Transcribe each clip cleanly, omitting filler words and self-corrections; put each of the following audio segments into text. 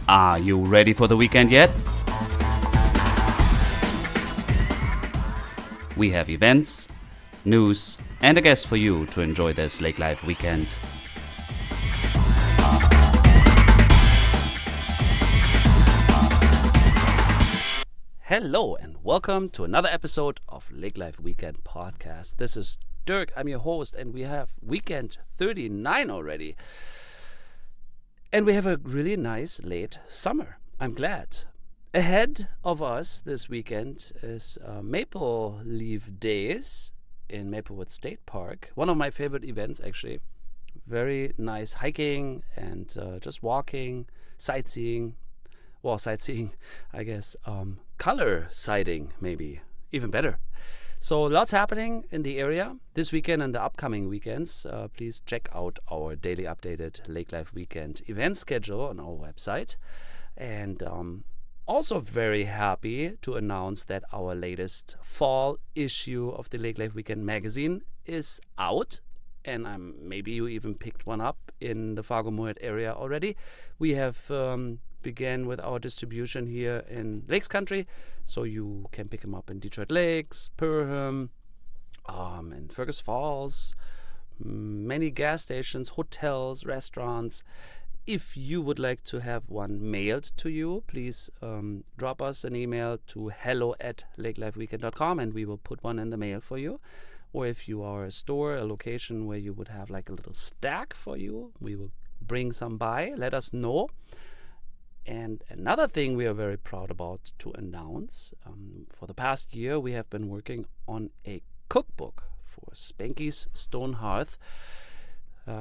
Are you ready for the weekend yet? We have events, news, and a guest for you to enjoy this Lake Life weekend. Hello and welcome to another episode of Lake Life Weekend Podcast. This is Dirk, I'm your host, and we have weekend 39 already. And we have a really nice late summer. I'm glad. Ahead of us this weekend is Maple Leaf Days in Maplewood State Park. One of my favorite events, actually. Very nice hiking and just walking, sightseeing. Well, sightseeing, I guess. Color sighting, maybe. Even better. So lots happening in the area this weekend and the upcoming weekends. Please check out our daily updated Lake Life Weekend event schedule on our website. And also very happy to announce that our latest fall issue of the Lake Life Weekend magazine is out. And maybe you even picked one up in the Fargo-Moorhead area already. We have began with our distribution here in Lakes Country, so you can pick them up in Detroit Lakes, Perham, and Fergus Falls, many gas stations, hotels, restaurants. If you would like to have one mailed to you, please drop us an email to hello@lakelifeweekend.com and we will put one in the mail for you. Or if you are a store, a location where you would have like a little stack for you, we will bring some by. Let us know. And another thing we are very proud about to announce, for the past year we have been working on a cookbook for Spanky's Stone Hearth.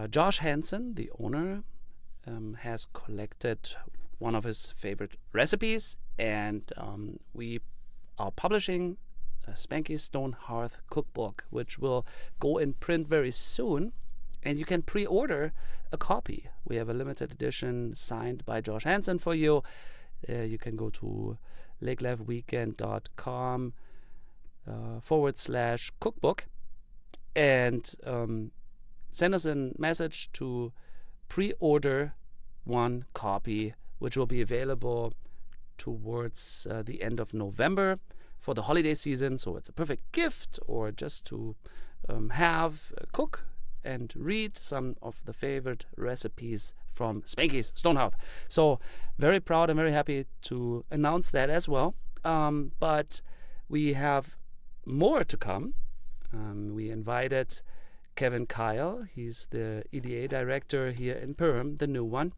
Josh Hansen, the owner, has collected one of his favorite recipes, and we are publishing Spanky's Stone Hearth cookbook, which will go in print very soon. And you can pre-order a copy. We have a limited edition signed by Josh Hansen for you. You can go to lakelifeweekend.com /cookbook and send us a message to pre-order one copy, which will be available towards the end of November for the holiday season. So it's a perfect gift, or just to cook and read some of the favorite recipes from Spanky's Stone Hearth. So very proud and very happy to announce that as well. But we have more to come. We invited Keil. He's the EDA director here in Perham, the new one.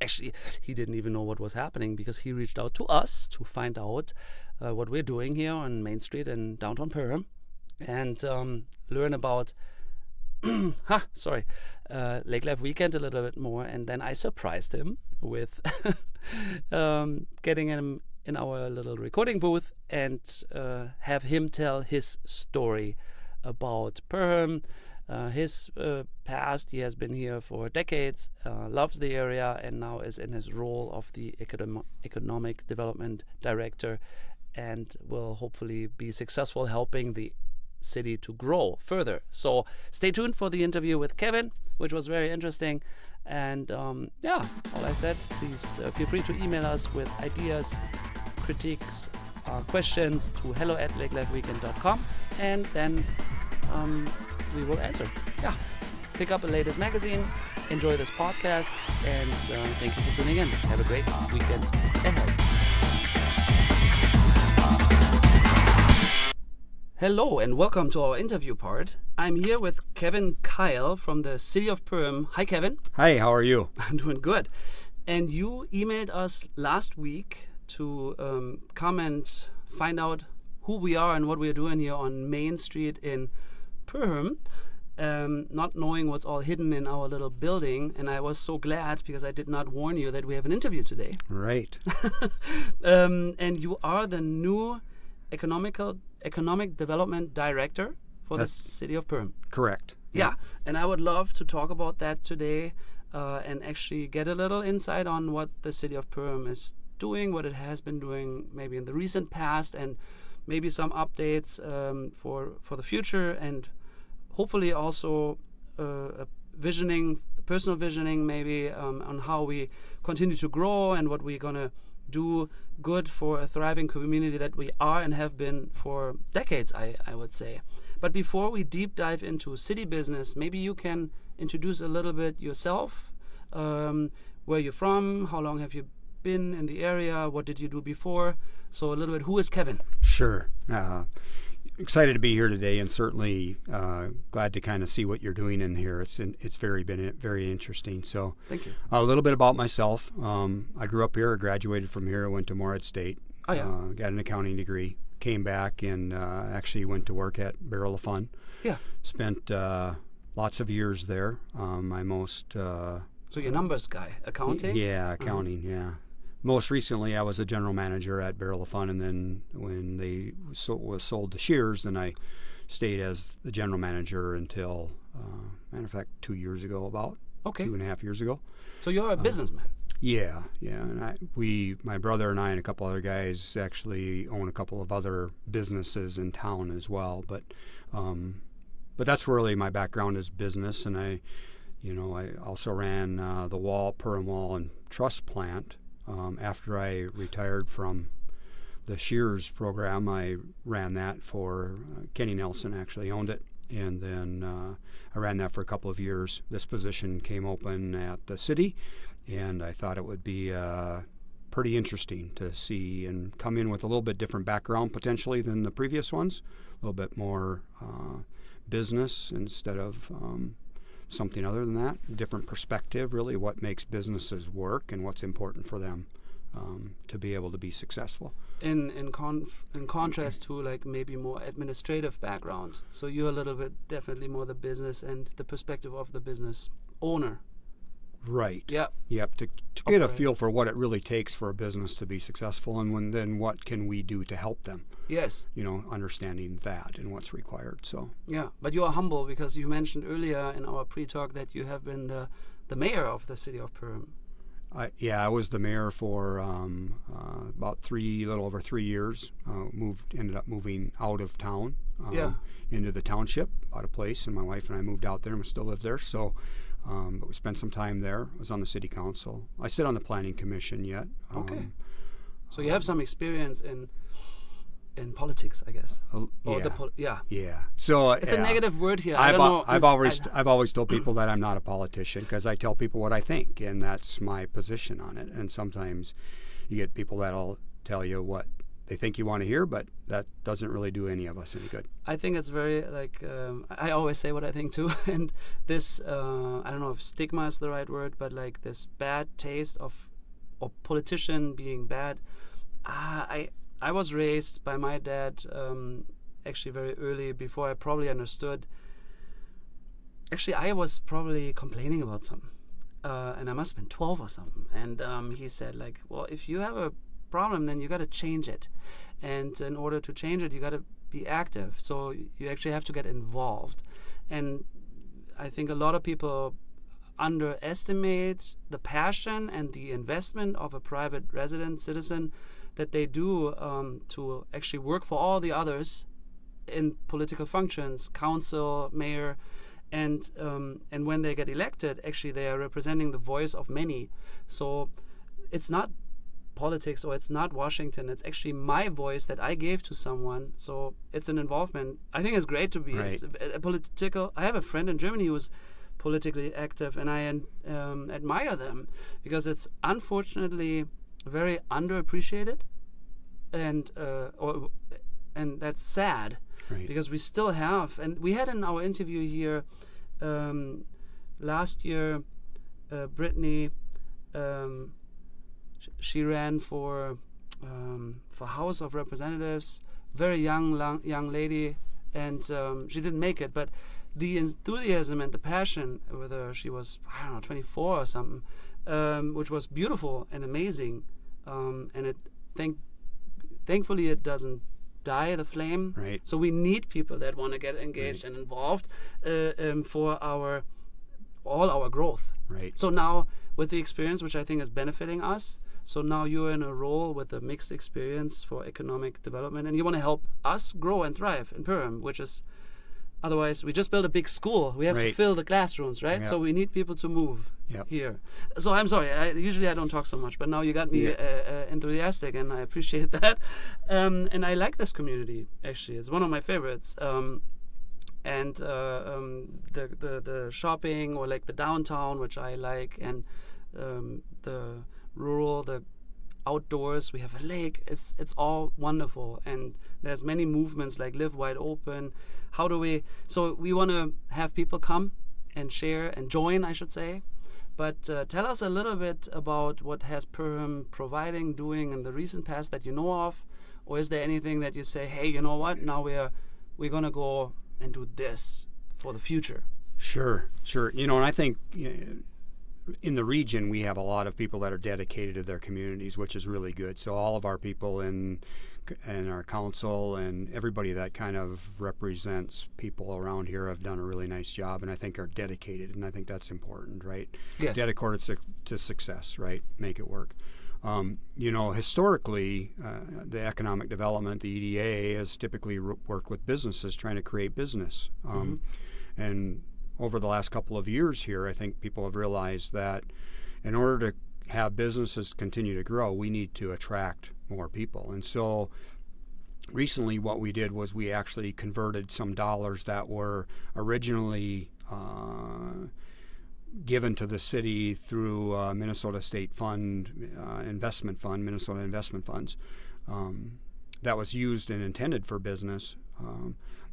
Actually, he didn't even know what was happening because he reached out to us to find out what we're doing here on Main Street in downtown Perham and learn about Lake Life Weekend a little bit more. And then I surprised him with getting him in our little recording booth and have him tell his story about Perham, his past. He has been here for decades, loves the area, and now is in his role of the economic development director, and will hopefully be successful helping the city to grow further. So stay tuned for the interview with Kevin, which was very interesting. And all I said, please feel free to email us with ideas, critiques, questions to hello@lakelifeweekend.com, and then we will answer. Yeah, pick up the latest magazine, enjoy this podcast, and thank you for tuning in. Have a great weekend ahead. Hello and welcome to our interview part. I'm here with Keil from the city of Perham. Hi, Kevin. Hi, how are you? I'm doing good. And you emailed us last week to come and find out who we are and what we're doing here on Main Street in Perham, not knowing what's all hidden in our little building. And I was so glad because I did not warn you that we have an interview today. Right. And you are the new Economic Development Director for the city of Perham. Correct. Yeah, and I would love to talk about that today and actually get a little insight on what the city of Perham is doing, what it has been doing maybe in the recent past, and maybe some updates for the future, and hopefully also a visioning personal visioning maybe on how we continue to grow and what we're going to do good for a thriving community that we are and have been for decades, I would say. But before we deep dive into city business, maybe you can introduce a little bit yourself, where you're from, how long have you been in the area, what did you do before? So a little bit, who is Kevin? Sure. Excited to be here today, and certainly glad to kind of see what you're doing in here. It's been very interesting. So, thank you. A little bit about myself. I grew up here. I graduated from here. I went to Morehead State. Oh yeah. Got an accounting degree. Came back and actually went to work at Barrel of Fun. Yeah. Spent lots of years there. My most. So you're numbers guy, accounting? Yeah, accounting. Yeah. Most recently, I was a general manager at Barrel of Fun, and then when they was sold to Shears, then I stayed as the general manager until, matter of fact, 2 years ago, about 2.5 years ago. So you're a businessman. Yeah, and my brother and I and a couple other guys actually own a couple of other businesses in town as well. But that's really my background is business, and I also ran the Perham Wall and Truss plant. After I retired from the Shears program, I ran that for Kenny Nelson actually owned it, and then I ran that for a couple of years. This position came open at the city, and I thought it would be pretty interesting to see and come in with a little bit different background potentially than the previous ones, a little bit more business instead of something other than that, different perspective, really what makes businesses work and what's important for them to be able to be successful. In contrast to like maybe more administrative background, so you're a little bit definitely more the business and the perspective of the business owner. Right. Yeah. Yep. To get a feel for what it really takes for a business to be successful, and then what can we do to help them. Yes. Understanding that and what's required. So. Yeah, but you are humble because you mentioned earlier in our pre-talk that you have been the mayor of the city of Perham. I was the mayor for about little over 3 years. Ended up moving out of town into the township, bought a place, and my wife and I moved out there and we still live there. So. But we spent some time there. I was on the city council. I sit on the planning commission yet. Okay. So you have some experience in politics, I guess. Yeah. So it's a negative word here. I've always told people that I'm not a politician because I tell people what I think, and that's my position on it. And sometimes you get people that'll tell you what they think you want to hear, but that doesn't really do any of us any good. I think it's very I always say what I think too, and this I don't know if stigma is the right word, but like this bad taste of politician being bad. I was raised by my dad actually very early, before I probably understood. Actually, I was probably complaining about something, and I must have been 12 or something, and he said like, well, if you have a problem, then you got to change it, and in order to change it, you got to be active. So you actually have to get involved, and I think a lot of people underestimate the passion and the investment of a private resident citizen that they do to actually work for all the others in political functions, council, mayor, and when they get elected, actually they are representing the voice of many. So it's not politics, or it's not Washington, it's actually my voice that I gave to someone. So it's an involvement. I think it's great to be a political. I have a friend in Germany who is politically active, and I admire them because it's unfortunately very underappreciated, and that's sad, because we still have, and we had in our interview here last year, Brittany. She ran for House of Representatives, very young lady, and she didn't make it. But the enthusiasm and the passion, whether she was 24 or something, which was beautiful and amazing, and it thankfully it doesn't die the flame. Right. So we need people that want to get engaged and involved for all our growth. Right. So now with the experience, which I think is benefiting us, so now you're in a role with a mixed experience for economic development, and you want to help us grow and thrive in Perham, which is Otherwise, we just built a big school. We have to Right. fill the classrooms, right? Yep. So we need people to move Yep. here. So I'm sorry. Usually I don't talk so much, but now you got me enthusiastic, and I appreciate that. And I like this community. Actually, it's one of my favorites. And the shopping, or like the downtown, which I like, and the rural, the outdoors. We have a lake. It's all wonderful, and there's many movements like Live Wide Open. How do we? So we want to have people come and share and join, I should say. But tell us a little bit about what has Perham doing in the recent past that you know of, or is there anything that you say, hey, you know what? Now we're gonna go and do this for the future. Sure. And I think in the region we have a lot of people that are dedicated to their communities, which is really good. So all of our people in our council and everybody that kind of represents people around here have done a really nice job, and I think are dedicated, and I think that's important, right? Yes. Dedicated to success, right? Make it work. Historically, the economic development, the EDA, has typically worked with businesses trying to create business. And over the last couple of years here, I think people have realized that in order to have businesses continue to grow, we need to attract more people. And so recently what we did was we actually converted some dollars that were originally given to the city through Minnesota State Fund, Minnesota Investment Funds, that was used and intended for business.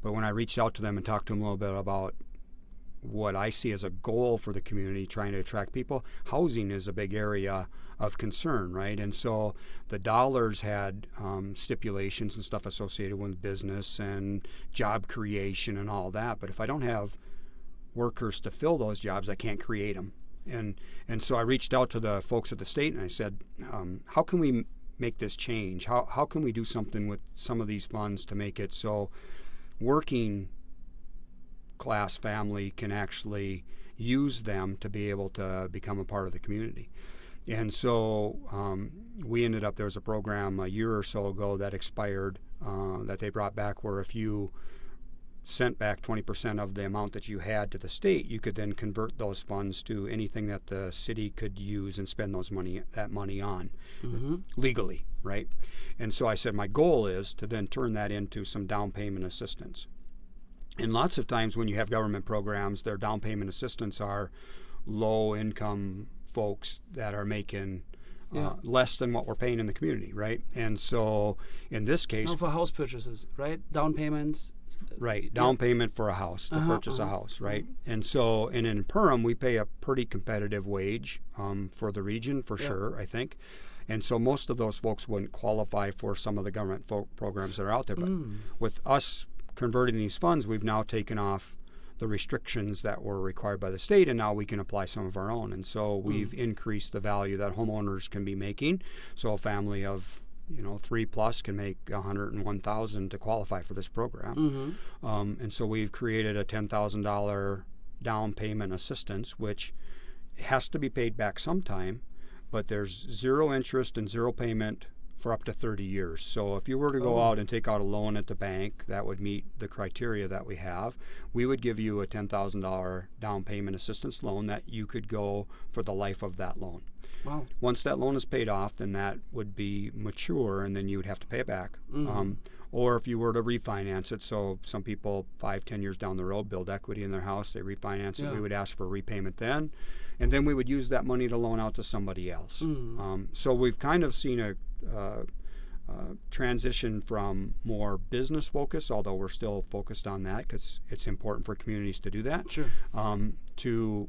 But when I reached out to them and talked to them a little bit about what I see as a goal for the community, trying to attract people, housing is a big area of concern, right? And so the dollars had stipulations and stuff associated with business and job creation and all that. But if I don't have workers to fill those jobs, I can't create them. And so I reached out to the folks at the state and I said, how can we make this change? How can we do something with some of these funds to make it so working class family can actually use them to be able to become a part of the community? And so we ended up, there was a program a year or so ago that expired that they brought back, where if you sent back 20% of the amount that you had to the state, you could then convert those funds to anything that the city could use and spend that money on legally, right? And so I said my goal is to then turn that into some down payment assistance. And lots of times when you have government programs, their down payment assistance are low-income folks that are making less than what we're paying in the community, right? And so in this case... No, for house purchases, right? Down payments. Right, down payment for a house, to purchase a house, right? And so in Perham, we pay a pretty competitive wage for the region, for sure, I think. And so most of those folks wouldn't qualify for some of the government programs that are out there. But with us converting these funds, we've now taken off the restrictions that were required by the state, and now we can apply some of our own. And so we've increased the value that homeowners can be making. So a family of 3+ can make $101,000 to qualify for this program. And so we've created a $10,000 down payment assistance, which has to be paid back sometime, but there's zero interest and zero payment for up to 30 years. So if you were to go out and take out a loan at the bank that would meet the criteria that we have, we would give you a $10,000 down payment assistance loan that you could go for the life of that loan. Wow. Once that loan is paid off, then that would be mature, and then you would have to pay it back. Or if you were to refinance it, so some people 5-10 years down the road build equity in their house, they refinance it, we would ask for repayment then, and then we would use that money to loan out to somebody else. So we've kind of seen a transition from more business focus, although we're still focused on that because it's important for communities to do that, to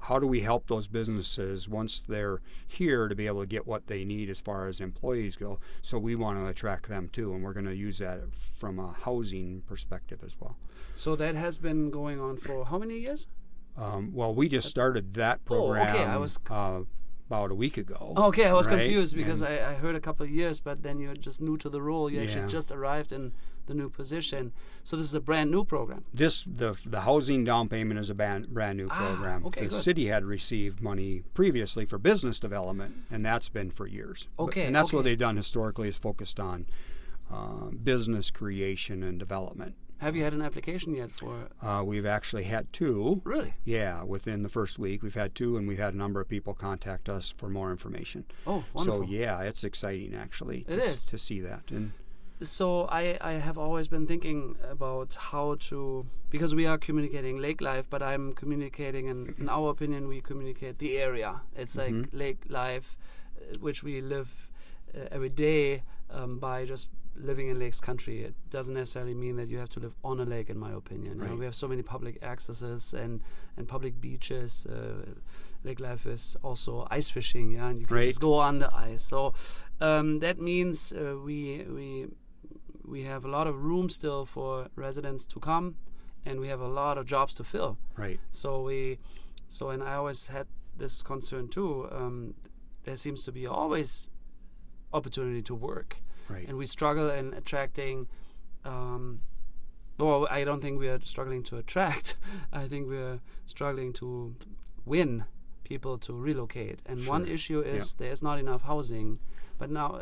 how do we help those businesses once they're here to be able to get what they need as far as employees go. So we want to attract them too, and we're going to use that from a housing perspective as well. So that has been going on for how many years? Well, we just started that program I was about a week ago. Okay, I was confused because I heard a couple of years, but then you're just new to the role. You actually just arrived in the new position. So this is a brand new program. The housing down payment is a brand new program. Okay, the good. city had received money previously for business development, and that's been for years. And that's what they've done historically, is focused on business creation and development. Have you had an application yet for? We've actually had 2. Really? Yeah, within the first week we've had 2, and we've had a number of people contact us for more information. Oh, wonderful. So yeah, it's exciting actually. It is to see that. And so I have always been thinking about how to, because we are communicating lake life, but I'm communicating, and in our opinion, we communicate the area. It's like lake life, which we live every day by just living in lakes country. It doesn't necessarily mean that you have to live on a lake, in my opinion. Right. We have so many public accesses and public beaches. Lake life is also ice fishing, yeah, and you can just go on the ice. So that means we have a lot of room still for residents to come, and we have a lot of jobs to fill. Right. And I always had this concern too. There seems to be always opportunity to work. Right. And we struggle in attracting. I don't think we are struggling to attract. I think we are struggling to win people to relocate. And one issue is there's not enough housing. But now,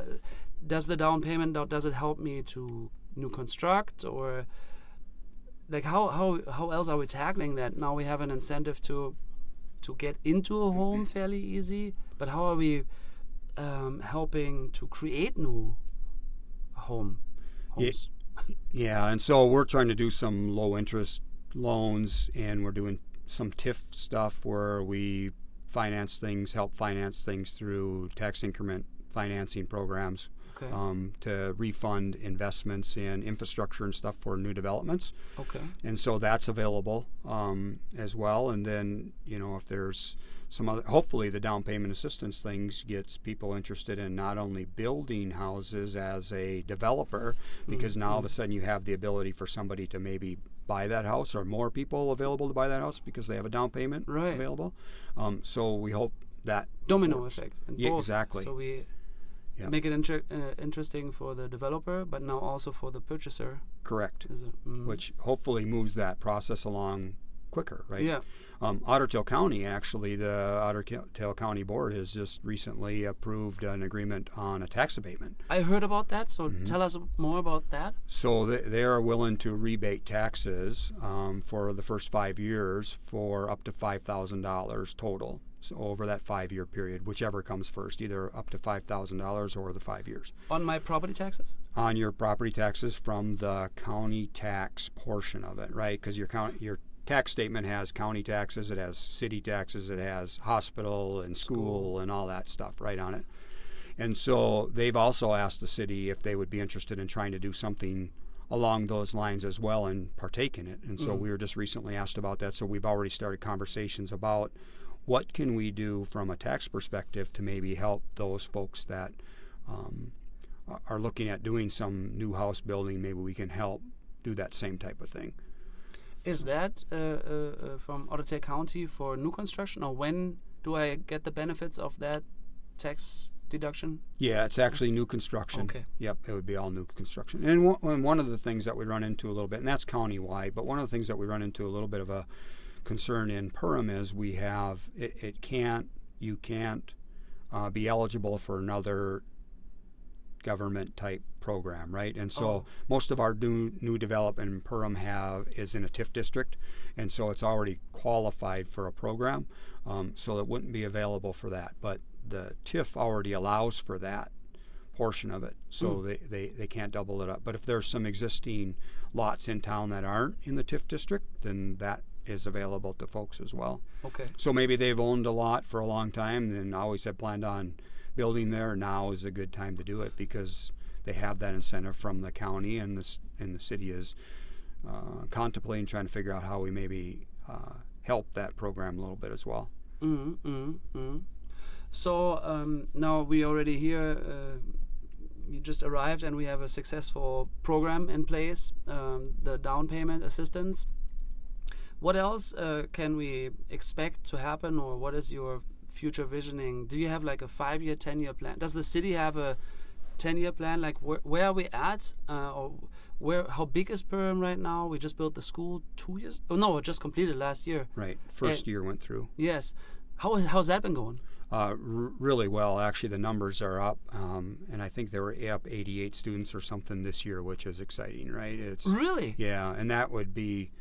does the down payment, does it help me to new construct, or like how else are we tackling that? Now we have an incentive to get into a home fairly easy, but how are we helping to create new homes? Yeah, and so we're trying to do some low interest loans, and we're doing some TIF stuff where we help finance things through tax increment financing programs. Okay. To refund investments in infrastructure and stuff for new developments. Okay. And so that's available as well. And then, if there's some other, hopefully the down payment assistance things gets people interested in not only building houses as a developer, because now all of a sudden you have the ability for somebody to maybe buy that house, or more people available to buy that house because they have a down payment available. So we hope that domino works. Effect. Yeah, exactly. So we make it interesting for the developer, but now also for the purchaser. Correct. Which hopefully moves that process along quicker, right? Yeah. Otter Tail County, actually, the Otter Tail County Board has just recently approved an agreement on a tax abatement. I heard about that, so tell us more about that. So they are willing to rebate taxes for the first 5 years for up to $5,000 total. So over that 5-year period, whichever comes first, either up to $5,000 or the 5 years. On my property taxes? On your property taxes from the county tax portion of it, right? Because your tax statement has county taxes, it has city taxes, it has hospital and school and all that stuff right on it. And so they've also asked the city if they would be interested in trying to do something along those lines as well and partake in it. And so we were just recently asked about that. So we've already started conversations about what can we do from a tax perspective to maybe help those folks that are looking at doing some new house building. Maybe we can help do that same type of thing. Is that from Otter Tail County for new construction, or when do I get the benefits of that tax deduction? Yeah, it's actually new construction. Okay. Yep, it would be all new construction. And one of the things that we run into a little bit, and that's county-wide, but one of the things that we run into a little bit of a concern in Perham is we have you can't be eligible for another government type program, right? And so most of our new development in Perham is in a TIF district, and so it's already qualified for a program, so it wouldn't be available for that. But the TIF already allows for that portion of it, so they can't double it up. But if there's some existing lots in town that aren't in the TIF district, then that is available to folks as well. Okay. So maybe they've owned a lot for a long time and always had planned on building there. Now is a good time to do it because they have that incentive from the county, and the city is contemplating trying to figure out how we maybe help that program a little bit as well. So now we already here. You just arrived, and we have a successful program in place, the down payment assistance. What else can we expect to happen, or what is your future visioning? Do you have like a 5-year, 10-year plan? Does the city have a 10-year plan? Like where are we at? Or how big is Perham right now? We just built the school 2 years. Oh no, it just completed last year. Right, first year went through. Yes. How's that been going? Really well. Actually, the numbers are up, and I think they were up 88 students or something this year, which is exciting, right? It's Really? Yeah, and that would be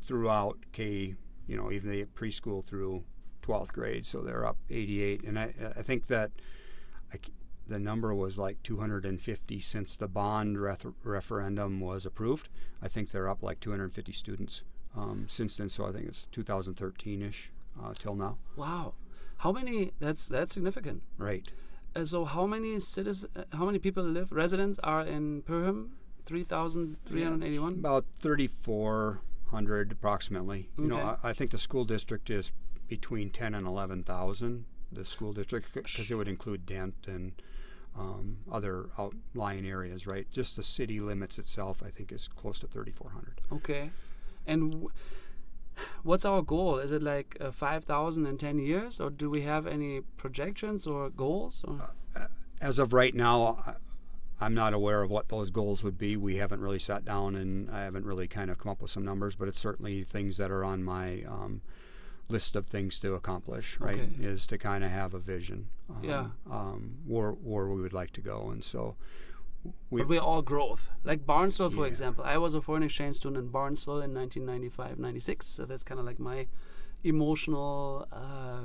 throughout K, even the preschool through 12th grade. So they're up 88, and I think that the number was like 250 since the bond referendum was approved. I think they're up like 250 students since then. So I think it's 2013-ish till now. Wow. How many? That's significant. Right. So how many residents are in Perham? 3,381? About 3,400 approximately. Okay. I think the school district is between 10 and 11,000, the school district, because it would include Dent and other outlying areas, right? Just the city limits itself, I think, is close to 3,400. Okay. And what's our goal? Is it like 5,000 in 10 years, or do we have any projections or goals? Or? As of right now, I'm not aware of what those goals would be. We haven't really sat down, and I haven't really kind of come up with some numbers, but it's certainly things that are on my list of things to accomplish, right? Okay. Is to kind of have a vision where we would like to go. And so but we're all growth. Like Barnesville, for example. I was a foreign exchange student in Barnesville in 1995-96, so that's kind of like my emotional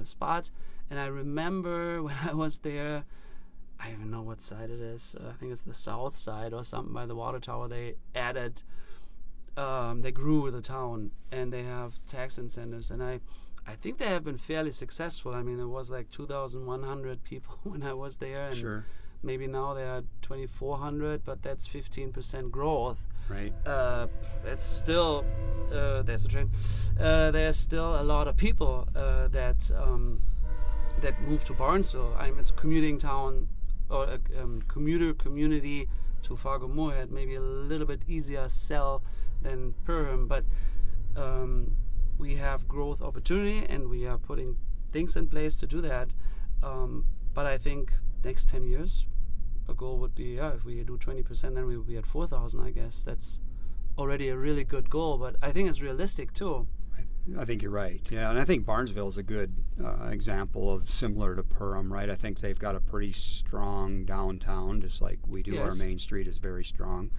spot. And I remember when I was there, I don't even know what side it is. I think it's the south side or something by the water tower. They added, they grew the town, and they have tax incentives. And I think they have been fairly successful. I mean, it was like 2,100 people when I was there. And sure. Maybe now they are 2,400, but that's 15% growth. Right. It's still, there's a train. There's still a lot of people that move to Barnesville. It's a commuting town, or a commuter community to Fargo-Moorhead. Maybe a little bit easier sell than Perham, but we have growth opportunity, and we are putting things in place to do that. But I think next 10 years, a goal would be, if we do 20%, then we will be at 4,000, I guess. That's already a really good goal, but I think it's realistic too. I think you're right. Yeah, and I think Barnesville is a good example of similar to Perham, right? I think they've got a pretty strong downtown, just like we do. Yes. Our main street is very strong.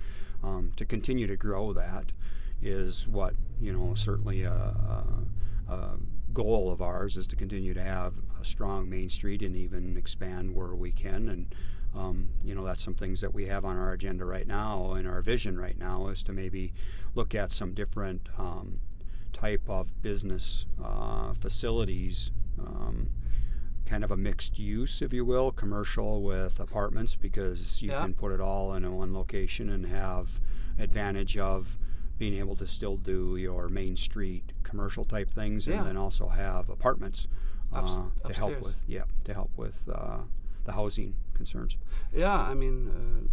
To continue to grow that is what, certainly a goal of ours is to continue to have a strong main street and even expand where we can. And that's some things that we have on our agenda right now, and our vision right now is to maybe look at some different type of business facilities, kind of a mixed use, if you will, commercial with apartments, because you can put it all in one location and have advantage of being able to still do your main street commercial type things, and then also have apartments to help with the housing concerns. Yeah, I mean,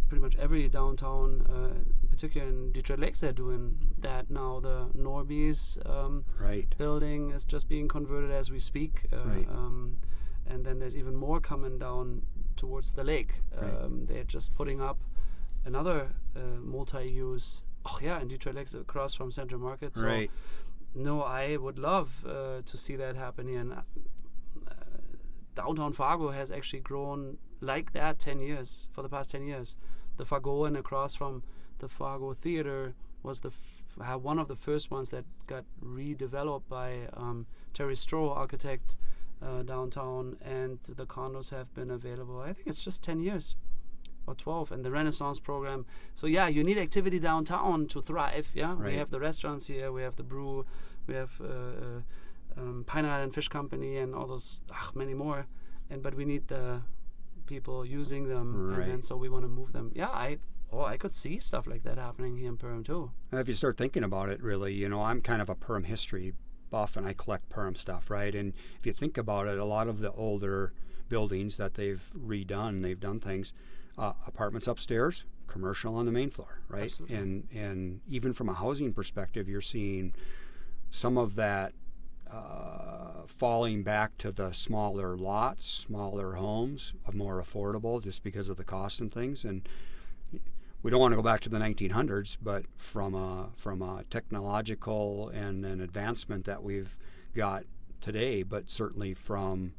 pretty much every downtown, particularly in Detroit Lakes, they're doing that now. The Norby's building is just being converted as we speak. And then there's even more coming down towards the lake. They're just putting up another multi-use, in Detroit Lakes, across from Central Market. So, no, I would love to see that happen here. And downtown Fargo has actually grown like that for the past 10 years. The Fargoan across from the Fargo Theater was one of the first ones that got redeveloped by Terry Stroh, architect, downtown, and the condos have been available. I think it's just 10 years or 12, and the Renaissance program. So you need activity downtown to thrive. We have the restaurants here, we have the brew, we have Pine Island Fish Company, and all those many more. But we need the people using them, and so we want to move them. I could see stuff like that happening here in Perham too. If you start thinking about it, really, I'm kind of a Perham history buff, and I collect Perham stuff, right? And if you think about it, a lot of the older buildings that they've redone, they've done things, apartments upstairs, commercial on the main floor, right? Absolutely. And even from a housing perspective, you're seeing some of that falling back to the smaller lots, smaller homes, more affordable, just because of the cost and things. And we don't want to go back to the 1900s, but from a technological and an advancement that we've got today, but certainly from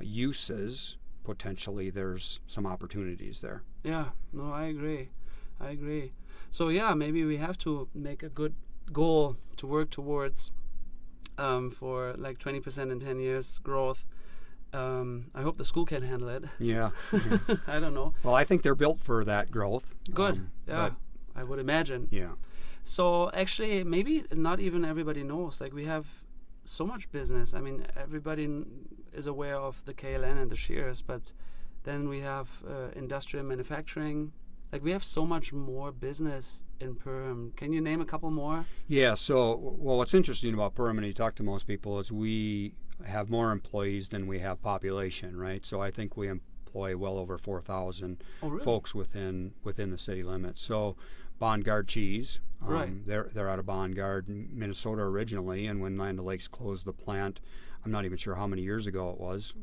uses, potentially there's some opportunities there. Yeah, no, I agree. So yeah, maybe we have to make a good goal to work towards for like 20% in 10 years growth. I hope the school can handle it. Yeah. I don't know. Well, I think they're built for that growth. Good. Yeah, I would imagine. Yeah. So actually, maybe not even everybody knows. Like we have so much business. I mean, everybody is aware of the KLN and the shears, but then we have industrial manufacturing. Like we have so much more business in Perham. Can you name a couple more? Yeah. So, well, what's interesting about Perham, and you talk to most people, is we have more employees than we have population, right? So I think we employ well over 4,000 folks within the city limits. So Bongard Cheese, they're out of Bongard, Minnesota originally, and when Land O'Lakes closed the plant, I'm not even sure how many years ago it was.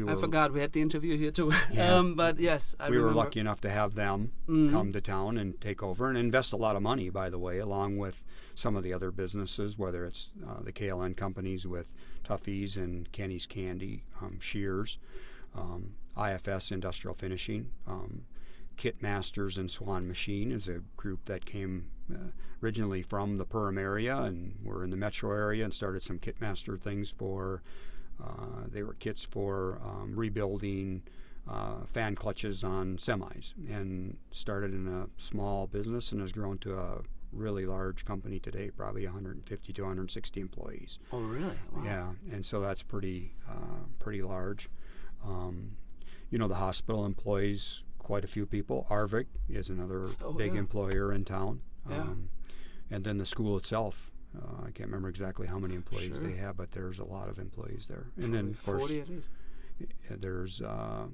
I forgot we had the interview here too. Yeah. But yes, we were lucky enough to have them come to town and take over and invest a lot of money, by the way, along with some of the other businesses, whether it's the KLN companies with Tuffy's and Kenny's Candy, Shears, IFS Industrial Finishing, Kit Masters and Swan Machine is a group that came originally from the Perham area and were in the metro area and started some Kit Master things for, they were kits for rebuilding fan clutches on semis, and started in a small business and has grown to a really large company today, probably 150 to 160 employees. Oh, really? Wow. Yeah, and so that's pretty large. The hospital employs quite a few people. Arvik is another big employer in town. And then the school itself, I can't remember exactly how many employees they have, but there's a lot of employees there. And then, of course, 40 at least. There's all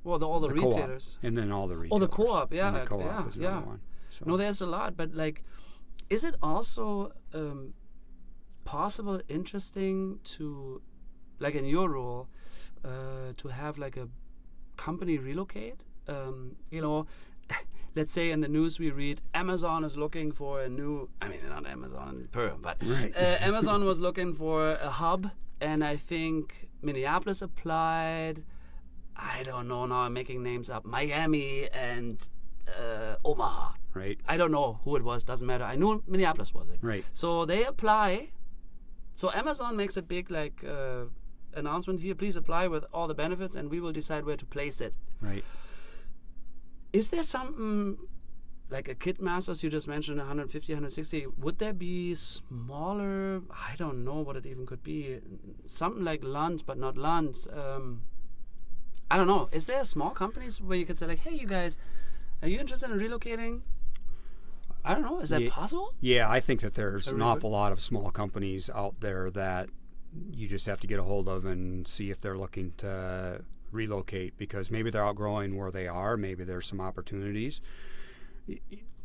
the retailers. Co-op. And then all the retailers. Oh, the co-op, yeah. And the co-op is another one. So. No, there's a lot, but like, is it also possible, interesting to, like in your role, to have like a company relocate? Let's say in the news we read Amazon is looking for a new, not Amazon Perham, but Amazon was looking for a hub, and I think Minneapolis applied. I don't know, now I'm making names up. Miami and Omaha. Right. I don't know who it was, doesn't matter. I knew Minneapolis was it. Right. So they apply. So Amazon makes a big announcement here, please apply with all the benefits and we will decide where to place it. Right. Is there something like a Kit Masters, you just mentioned 150, 160, would there be smaller, I don't know what it even could be, something like Lund's but not Lund's, I don't know, is there small companies where you could say like, hey you guys, are you interested in relocating? I don't know, is that possible? Yeah, I think that there's an awful lot of small companies out there that you just have to get a hold of and see if they're looking to relocate, because maybe they're outgrowing where they are, maybe there's some opportunities.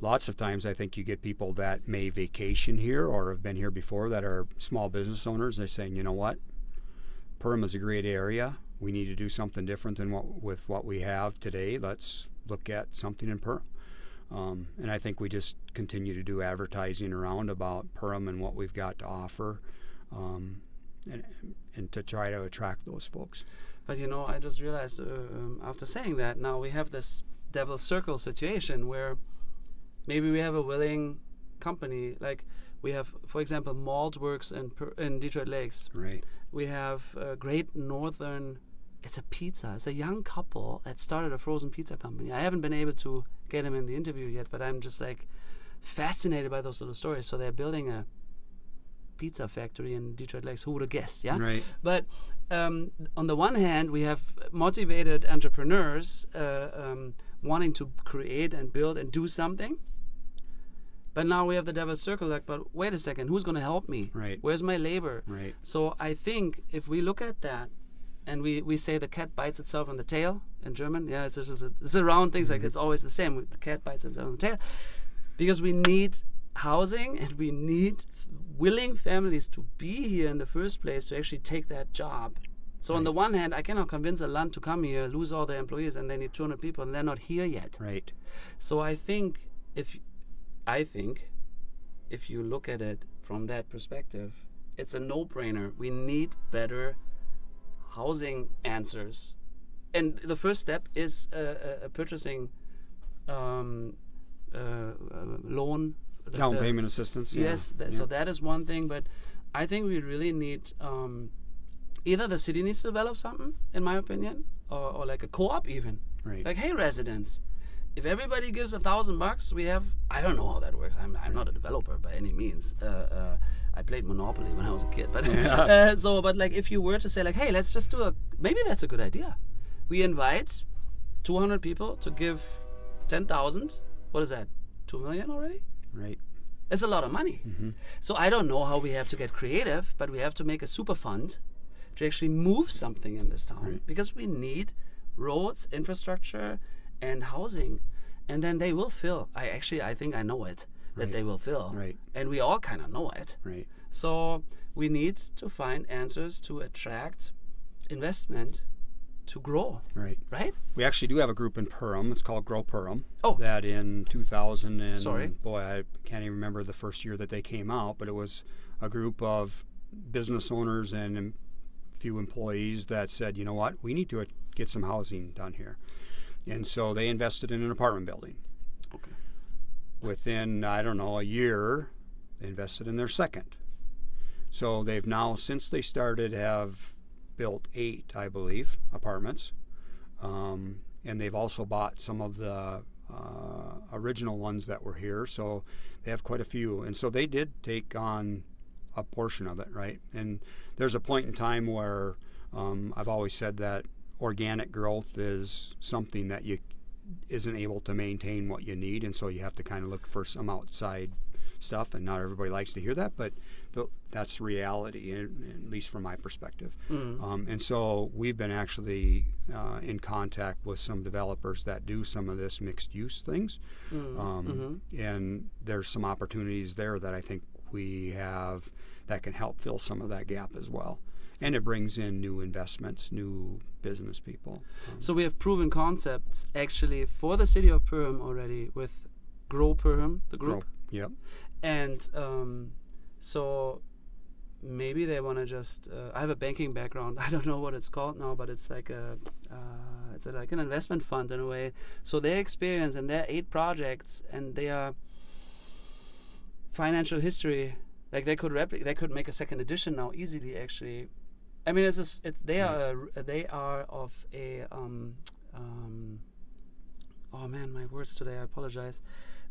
Lots of times I think you get people that may vacation here or have been here before that are small business owners. They're saying, you know what, Perham is a great area. We need to do something different than what we have today. Let's look at something in Perham. And I think we just continue to do advertising around about Perham and what we've got to offer, and to try to attract those folks. But I just realized after saying that, now we have this devil's circle situation where maybe we have a willing company, like we have, for example, Malt Works in Detroit Lakes. Right. We have Great Northern. It's a pizza. It's a young couple that started a frozen pizza company. I haven't been able to get him in the interview yet, but I'm just like fascinated by those little stories. So they're building a pizza factory in Detroit Lakes. Who would have guessed? Yeah. Right. But on the one hand, we have motivated entrepreneurs wanting to create and build and do something. But now we have the devil's circle. Like, but wait a second, who's going to help me? Right. Where's my labor? Right. So I think if we look at that, and we say the cat bites itself on the tail in German. Yeah, it's a round thing. Like it's always the same. The cat bites itself on the tail, because we need housing and we need willing families to be here in the first place to actually take that job. So on the one hand, I cannot convince a land to come here, lose all their employees, and they need 200 people, and they're not here yet. Right. So I think if you look at it from that perspective, it's a no-brainer. We need better housing answers. And the first step is a purchasing loan. Down payment assistance. Yes, so that is one thing. But I think we really need either the city needs to develop something, in my opinion, or like a co-op even. Right. Like, hey, residents, if everybody gives $1,000, we have. I don't know how that works. I'm not a developer by any means. I played Monopoly when I was a kid, but but like if you were to say like, hey, let's just do maybe that's a good idea. We invite 200 people to give 10,000. What is that? 2 million already? Right. It's a lot of money. Mm-hmm. So I don't know how we have to get creative, but we have to make a super fund to actually move something in this town, because we need roads, infrastructure, and housing, and then they will fill. I think I know it, that they will fill. Right. And we all kind of know it. Right. So we need to find answers to attract investment to grow. Right. Right? We actually do have a group in Perham. It's called Grow Perham. Oh. That in 2000 and boy, I can't even remember the first year that they came out, but it was a group of business owners and a few employees that said, you know what, we need to get some housing done here. And so they invested in an apartment building. Okay. Within, I don't know, a year, they invested in their second. So they've now, since they started, have built 8, I believe, apartments. And they've also bought some of the original ones that were here. So they have quite a few. And so they did take on a portion of it, right? And there's a point in time where I've always said that organic growth is something that you isn't able to maintain what you need, and so you have to kind of look for some outside stuff, and not everybody likes to hear that, but that's reality, at least from my perspective. Mm-hmm. And so we've been actually in contact with some developers that do some of this mixed use things, and there's some opportunities there that I think we have that can help fill some of that gap as well. And it brings in new investments, new business people. So we have proven concepts actually for the city of Perham already with Grow Perham, the group. Yep. And so maybe they want to just. I have a banking background. I don't know what it's called now, but it's like like an investment fund in a way. So their experience and their 8 projects and their financial history, like they could make a second edition now easily. Actually, I mean they are of a oh man, my words today. I apologize.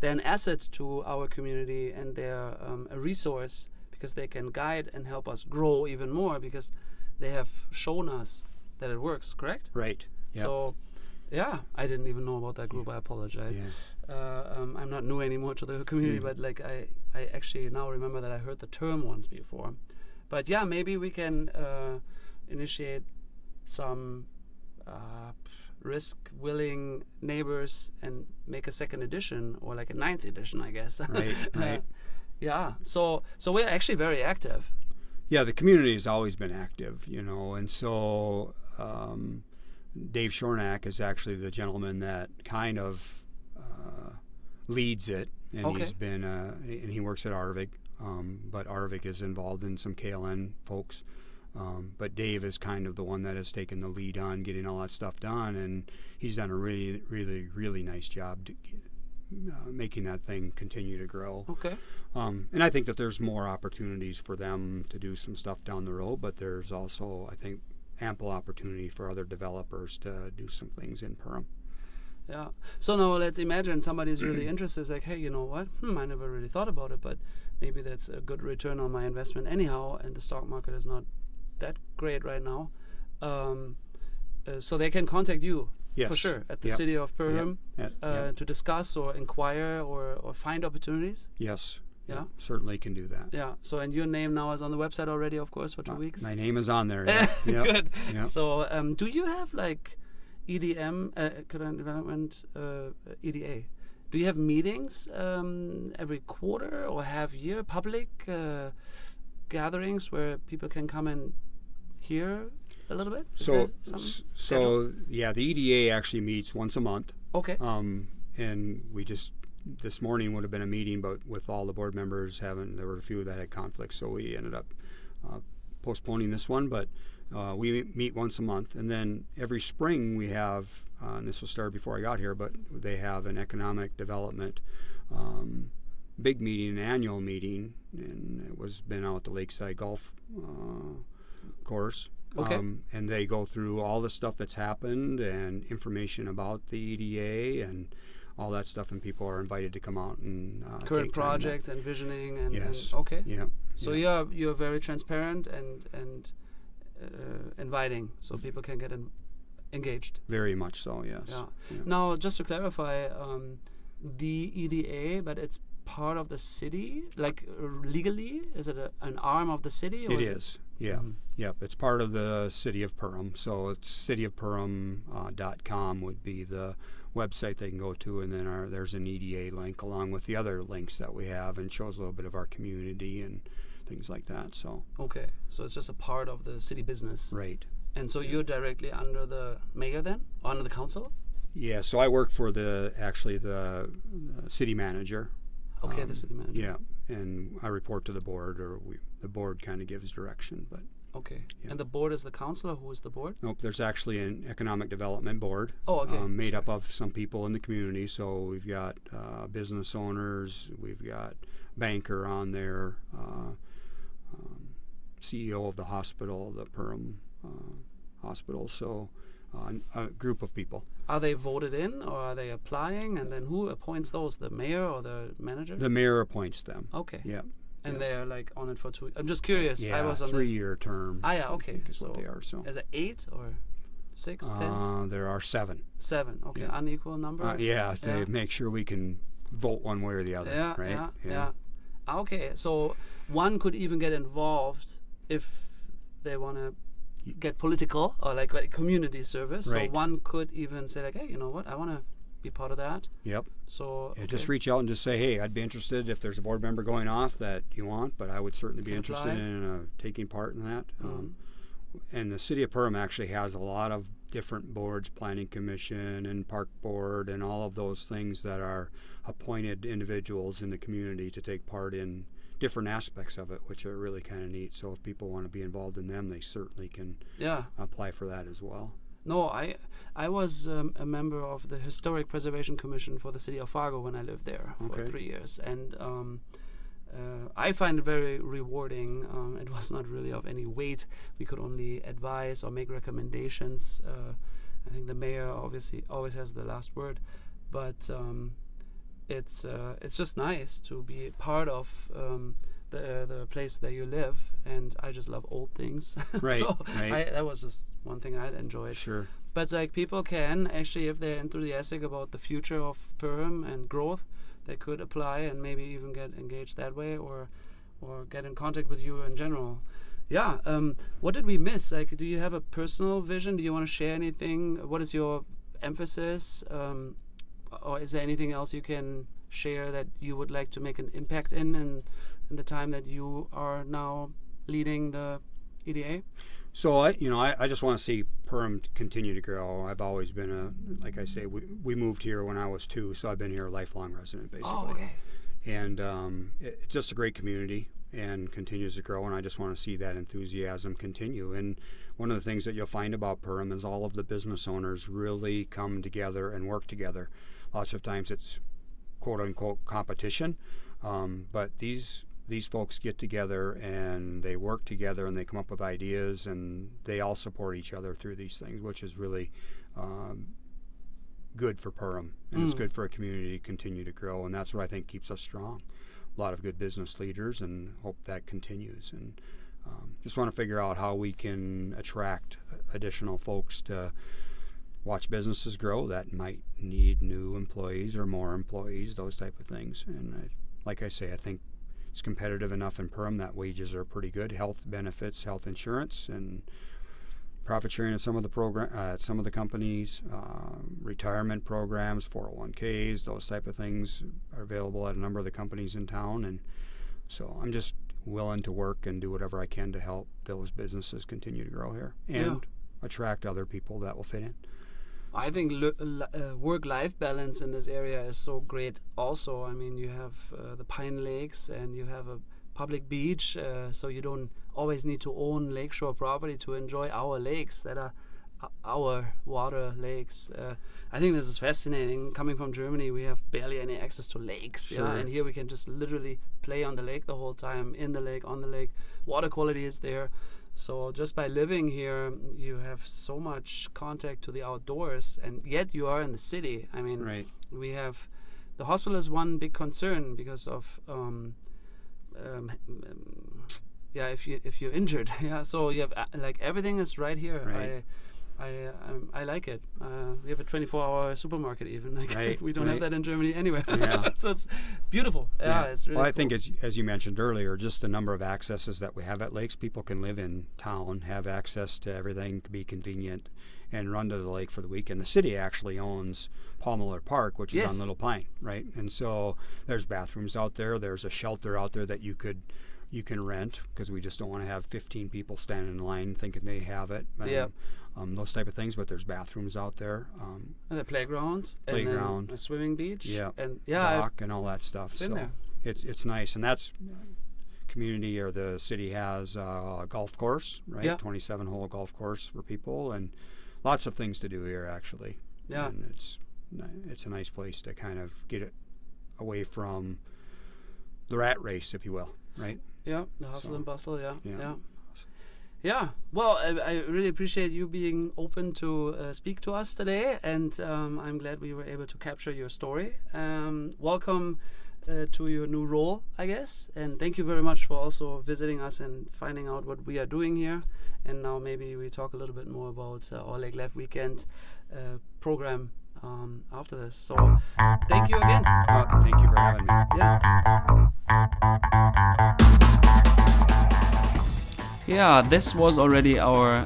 They're an asset to our community, and they're a resource because they can guide and help us grow even more because they have shown us that it works. Correct? Right. Yep. So, yeah, I didn't even know about that group. I apologize. Yeah. I'm not new anymore to the community, but like I actually now remember that I heard the term once before. But yeah, maybe we can initiate some risk-willing neighbors and make a second edition or like a 9th edition, I guess. Right. Right. Yeah. So we're actually very active. Yeah, the community has always been active, and so Dave Shornack is actually the gentleman that kind of leads it, and he's been and he works at Arvig, but Arvig is involved in some KLN folks, but Dave is kind of the one that has taken the lead on getting all that stuff done, and he's done a really, really, really nice job making that thing continue to grow. Okay. And I think that there's more opportunities for them to do some stuff down the road, but there's also, I think, ample opportunity for other developers to do some things in Perham. Yeah. So now let's imagine somebody's really interested. It's like, hey, you know what? I never really thought about it, but maybe that's a good return on my investment anyhow, and the stock market is not that great right now. So they can contact you. Yes. For sure, at the city of Perham Yep. to discuss or inquire or find opportunities. Yes. Yeah. Certainly can do that. Yeah. So, and your name now is on the website already, of course, for 2 weeks. My name is on there. Yeah. Yep. Good. Yep. So, do you have like EDM, current development, EDA? Do you have meetings every quarter or half year, public gatherings where people can come and hear a little bit? So yeah, the EDA actually meets once a month. Okay. And we just this morning would have been a meeting, but with all the board members there were a few that had conflicts, so we ended up postponing this one. But We meet once a month, and then every spring we have, and this will start before I got here, but they have an economic development big meeting, an annual meeting, and it was been out at the Lakeside Golf course. Okay. And they go through all the stuff that's happened and information about the EDA and all that stuff, and people are invited to come out and current take projects, envisioning, and yes. okay. Yeah. So you're very transparent and inviting, so people can get engaged. Very much so. Yes. Yeah. Yeah. Now, just to clarify, the EDA, but it's part of the city, like legally, is it an arm of the city? Or It is. Yeah. Mm-hmm. Yep. It's part of the city of Perham. So it's cityofperham.com would be the website they can go to, and then there's an EDA link along with the other links that we have, and shows a little bit of our community and things like that. So okay, so it's just a part of the city business, right. And so you're directly under the mayor then, or under the council? Yeah. So I work for the city manager. Okay, the city manager. Yeah, and I report to the board, or the board kind of gives direction, but. Okay. Yeah. And the board is the council, or who is the board? Nope, there's actually an economic development board. Oh, okay. Made up of some people in the community. So we've got business owners, we've got banker on there, CEO of the hospital, the Perham hospital. So a group of people. Are they voted in, or are they applying? And then who appoints those? The mayor or the manager? The mayor appoints them. Okay. Yeah. And yeah. they're like on it for 2. I'm just curious. Yeah, I was on 3-year term. Ah, yeah. Okay. Is So what they are. So is it 8 or 6, 10? there are 7. 7. Okay. Yeah. Unequal number. Yeah, to make sure we can vote one way or the other. Yeah. Right. Yeah. Okay. So one could even get involved if they want to get political, or like community service. Right. So one could even say like, hey, you know what? I want to be part of that. Yep. So Yeah, just reach out and just say, hey, I'd be interested if there's a board member going off that you want, but I would certainly be Can interested apply. in taking part in that. And the city of Perham actually has a lot of different boards, planning commission and park board and all of those things that are appointed individuals in the community to take part in different aspects of it, which are really kind of neat. So if people want to be involved in them, they certainly can apply for that as well. No, I was a member of the Historic Preservation Commission for the city of Fargo when I lived there for 3 years, and I find it very rewarding. It was not really of any weight. We could only advise or make recommendations. I think the mayor obviously always has the last word, but it's just nice to be part of the place that you live, and I just love old things. Right. So right. that was just one thing I enjoyed. Sure. But like people can actually, if they're enthusiastic about the future of Perham and growth, they could apply and maybe even get engaged that way, or get in contact with you in general. Yeah. What did we miss? Like, do you have a personal vision? Do you want to share anything? What is your emphasis? Or is there anything else you can share that you would like to make an impact in the time that you are now leading the EDA? So I just want to see Perham continue to grow. I've always been like I say, we moved here when I was 2, so I've been here a lifelong resident basically. Oh, okay. And it's just a great community and continues to grow, and I just want to see that enthusiasm continue. And one of the things that you'll find about Perham is all of the business owners really come together and work together. Lots of times it's quote-unquote competition, but these folks get together and they work together and they come up with ideas, and they all support each other through these things, which is really good for Perham, and it's good for a community to continue to grow, and that's what I think keeps us strong. A lot of good business leaders, and hope that continues. And just want to figure out how we can attract additional folks to watch businesses grow that might need new employees or more employees, those type of things. And like I say, I think it's competitive enough in Perham that wages are pretty good. Health benefits, health insurance, and profit sharing at some of the companies, retirement programs, 401ks, those type of things are available at a number of the companies in town. And so I'm just willing to work and do whatever I can to help those businesses continue to grow here and attract other people that will fit in. I think work-life balance in this area is so great also. I mean, you have the Pine Lakes, and you have a public beach, so you don't always need to own lakeshore property to enjoy our lakes that are our water lakes. I think this is fascinating. Coming from Germany, we have barely any access to lakes, and here we can just literally play on the lake the whole time, in the lake, on the lake. Water quality is there. So just by living here, you have so much contact to the outdoors, and yet you are in the city. I mean, we have the hospital is one big concern because of if you're injured, so you have like everything is right here. I like it. We have a 24-hour supermarket even. Like we don't have that in Germany anywhere. So it's beautiful. It's really I think as you mentioned earlier, just the number of accesses that we have at lakes, people can live in town, have access to everything, be convenient, and run to the lake for the weekend. The city actually owns Paul Miller Park, which is on Little Pine, right? And so there's bathrooms out there. There's a shelter out there that you can rent, because we just don't want to have 15 people standing in line thinking they have it. Those type of things, but there's bathrooms out there. And the playground, and a swimming beach, and dock, and all that stuff. So there. It's nice, and that's community, or the city has a golf course, right? 27-hole golf course for people, and lots of things to do here actually. And it's a nice place to kind of get it away from the rat race, if you will, right? The hustle and bustle. Yeah, well, I really appreciate you being open to speak to us today, and I'm glad we were able to capture your story. Welcome to your new role, I guess, and thank you very much for also visiting us and finding out what we are doing here. And now maybe we talk a little bit more about our Lake Life Weekend program after this. So thank you again. Thank you for having me. Yeah, this was already our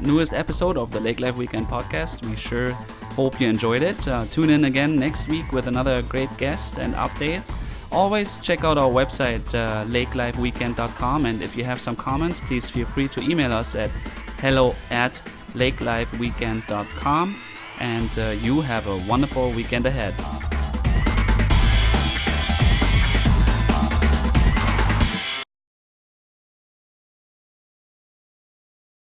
newest episode of the Lake Life Weekend podcast. We sure hope you enjoyed it. Tune in again next week with another great guest and updates. Always check out our website, lakelifeweekend.com, and if you have some comments, please feel free to email us at hello@lakelifeweekend.com, and you have a wonderful weekend ahead.